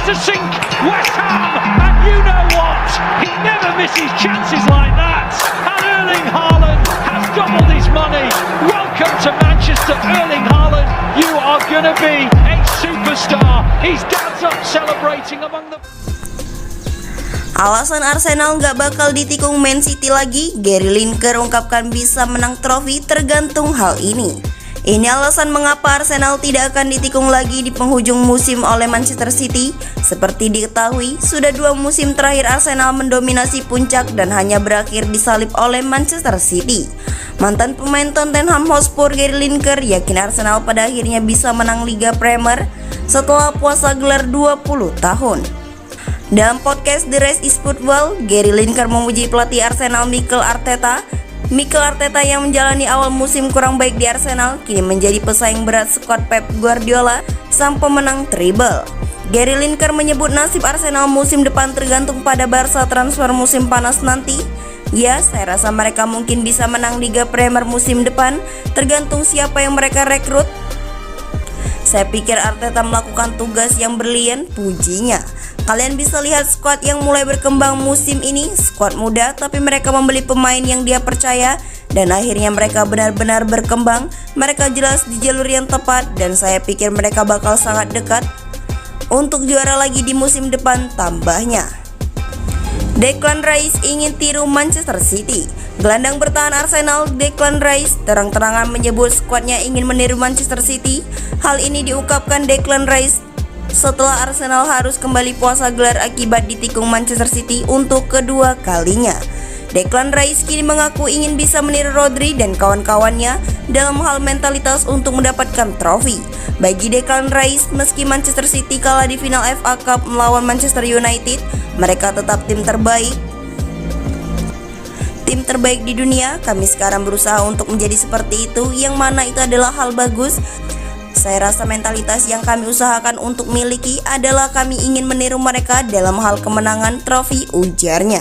to sink West Ham, and you know what? He never misses chances like that. And Erling Haaland has doubled his money. Welcome to Manchester, Erling Haaland. You are going to be a superstar. His dad's up celebrating among the... Alasan Arsenal nggak bakal ditikung Man City lagi, Gary Lineker ungkapkan bisa menang trofi tergantung hal ini. Ini alasan mengapa Arsenal tidak akan ditikung lagi di penghujung musim oleh Manchester City. Seperti diketahui, sudah 2 musim terakhir Arsenal mendominasi puncak dan hanya berakhir disalip oleh Manchester City. Mantan pemain Tottenham Hotspur Gary Lineker yakin Arsenal pada akhirnya bisa menang Liga Premier setelah puasa gelar 20 tahun. Dalam podcast The Rest is Football, Gary Lineker memuji pelatih Arsenal Mikel Arteta. Mikel Arteta yang menjalani awal musim kurang baik di Arsenal kini menjadi pesaing berat skuad Pep Guardiola, sang pemenang treble. Gary Lineker menyebut nasib Arsenal musim depan tergantung pada Barca transfer musim panas nanti. Ya, saya rasa mereka mungkin bisa menang Liga Premier musim depan, tergantung siapa yang mereka rekrut. Saya pikir Arteta melakukan tugas yang brilian, pujinya. Kalian bisa lihat skuad yang mulai berkembang musim ini, skuad muda tapi mereka membeli pemain yang dia percaya dan akhirnya mereka benar-benar berkembang. Mereka jelas di jalur yang tepat dan saya pikir mereka bakal sangat dekat untuk juara lagi di musim depan, tambahnya. Declan Rice ingin tiru Manchester City. Gelandang bertahan Arsenal Declan Rice terang-terangan menyebut skuadnya ingin meniru Manchester City. Hal ini diungkapkan Declan Rice setelah Arsenal harus kembali puasa gelar akibat ditikung Manchester City untuk kedua kalinya. Declan Rice kini mengaku ingin bisa meniru Rodri dan kawan-kawannya dalam hal mentalitas untuk mendapatkan trofi. Bagi Declan Rice, meski Manchester City kalah di final FA Cup melawan Manchester United, mereka tetap tim terbaik di dunia. Kami sekarang berusaha untuk menjadi seperti itu, yang mana itu adalah hal bagus. Saya rasa mentalitas yang kami usahakan untuk miliki adalah kami ingin meniru mereka dalam hal kemenangan trofi, ujarnya.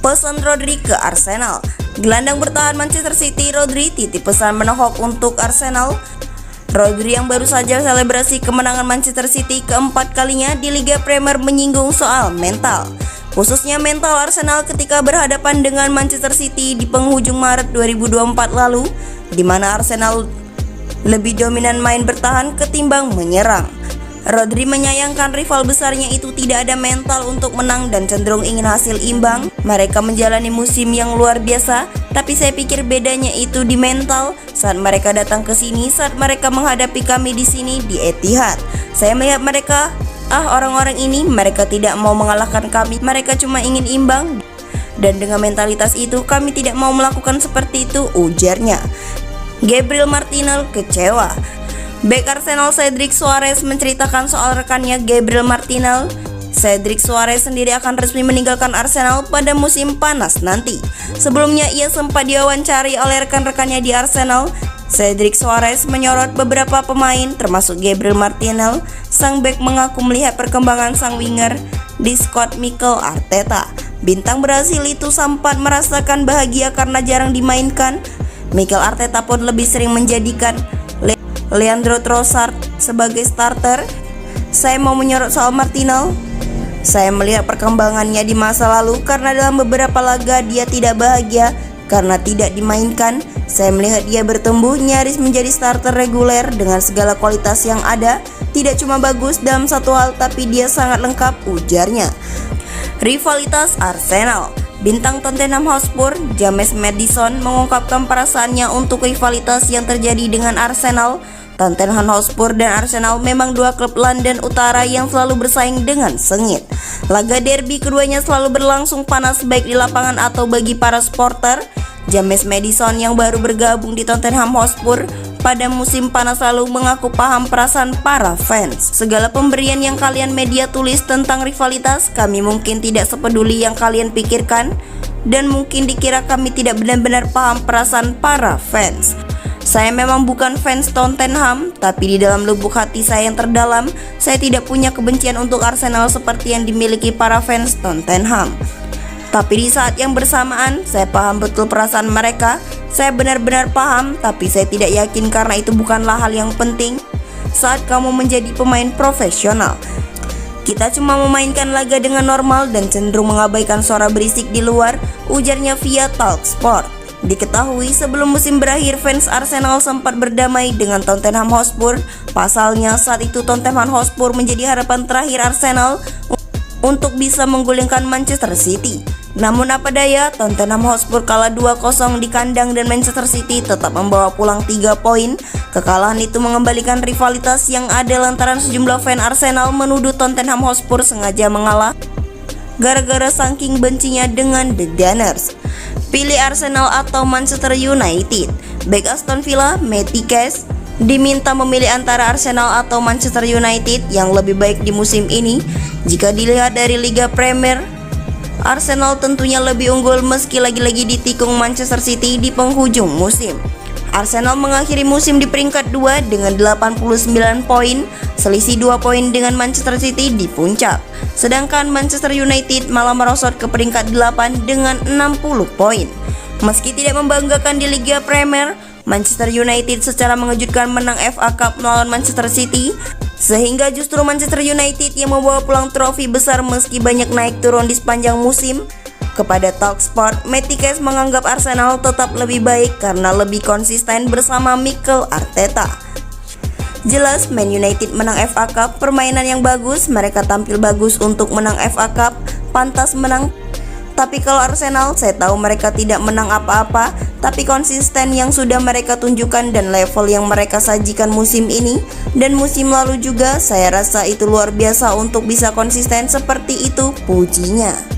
Pesan Rodri ke Arsenal. Gelandang bertahan Manchester City Rodri titip pesan menohok untuk Arsenal. Rodri yang baru saja selebrasi kemenangan Manchester City keempat kalinya di Liga Premier menyinggung soal mental, khususnya mental Arsenal ketika berhadapan dengan Manchester City di penghujung Maret 2024 lalu, di mana Arsenal lebih dominan main bertahan ketimbang menyerang. Rodri menyayangkan rival besarnya itu tidak ada mental untuk menang dan cenderung ingin hasil imbang. Mereka menjalani musim yang luar biasa, tapi saya pikir bedanya itu di mental. Saat mereka datang ke sini, saat mereka menghadapi kami di sini di Etihad, saya melihat mereka, orang-orang ini, mereka tidak mau mengalahkan kami, mereka cuma ingin imbang. Dan dengan mentalitas itu, kami tidak mau melakukan seperti itu, ujarnya. Gabriel Martinelli kecewa. Bek Arsenal Cedric Soares menceritakan soal rekannya Gabriel Martinelli. Cedric Soares sendiri akan resmi meninggalkan Arsenal pada musim panas nanti. Sebelumnya ia sempat diwawancari oleh rekan-rekannya di Arsenal. Cedric Soares menyorot beberapa pemain termasuk Gabriel Martinelli. Sang bek mengaku melihat perkembangan sang winger di skuad Mikel Arteta. Bintang Brasil itu sempat merasakan bahagia karena jarang dimainkan. Mikel Arteta pun lebih sering menjadikan Leandro Trossard sebagai starter. Saya mau menyorot soal Martinelli. Saya melihat perkembangannya di masa lalu karena dalam beberapa laga dia tidak bahagia karena tidak dimainkan. Saya melihat dia bertumbuh nyaris menjadi starter reguler dengan segala kualitas yang ada. Tidak cuma bagus dalam satu hal tapi dia sangat lengkap, ujarnya. Rivalitas Arsenal. Bintang Tottenham Hotspur, James Maddison mengungkapkan perasaannya untuk rivalitas yang terjadi dengan Arsenal. Tottenham Hotspur dan Arsenal memang dua klub London Utara yang selalu bersaing dengan sengit. Laga derby keduanya selalu berlangsung panas baik di lapangan atau bagi para supporter. James Maddison yang baru bergabung di Tottenham Hotspur pada musim panas lalu mengaku paham perasaan para fans. Segala pemberian yang kalian media tulis tentang rivalitas, kami mungkin tidak sepeduli yang kalian pikirkan dan mungkin dikira kami tidak benar-benar paham perasaan para fans. Saya memang bukan fans Tottenham, tapi di dalam lubuk hati saya yang terdalam, saya tidak punya kebencian untuk Arsenal seperti yang dimiliki para fans Tottenham. Tapi di saat yang bersamaan, saya paham betul perasaan mereka. Saya benar-benar paham, tapi saya tidak yakin karena itu bukanlah hal yang penting saat kamu menjadi pemain profesional. Kita cuma memainkan laga dengan normal dan cenderung mengabaikan suara berisik di luar, ujarnya via Talksport. Diketahui sebelum musim berakhir fans Arsenal sempat berdamai dengan Tottenham Hotspur. Pasalnya saat itu Tottenham Hotspur menjadi harapan terakhir Arsenal untuk bisa menggulingkan Manchester City. Namun apa daya, Tottenham Hotspur kalah 2-0 di kandang dan Manchester City tetap membawa pulang 3 poin. Kekalahan itu mengembalikan rivalitas yang ada lantaran sejumlah fan Arsenal menuduh Tottenham Hotspur sengaja mengalah gara-gara saking bencinya dengan The Gunners. Pilih Arsenal atau Manchester United. Bek Aston Villa, Matty Cash, diminta memilih antara Arsenal atau Manchester United yang lebih baik di musim ini. Jika dilihat dari Liga Premier, Arsenal tentunya lebih unggul meski lagi-lagi ditikung Manchester City di penghujung musim. Arsenal mengakhiri musim di peringkat 2 dengan 89 poin, selisih 2 poin dengan Manchester City di puncak. Sedangkan Manchester United malah merosot ke peringkat 8 dengan 60 poin. Meski tidak membanggakan di Liga Premier, Manchester United secara mengejutkan menang FA Cup melawan Manchester City, sehingga justru Manchester United yang membawa pulang trofi besar meski banyak naik turun di sepanjang musim. Kepada Talksport, Matty Cash menganggap Arsenal tetap lebih baik karena lebih konsisten bersama Mikel Arteta. Jelas Man United menang FA Cup, permainan yang bagus, mereka tampil bagus untuk menang FA Cup, pantas menang. Tapi kalau Arsenal, saya tahu mereka tidak menang apa-apa, tapi konsisten yang sudah mereka tunjukkan dan level yang mereka sajikan musim ini dan musim lalu juga, saya rasa itu luar biasa untuk bisa konsisten seperti itu, pujinya.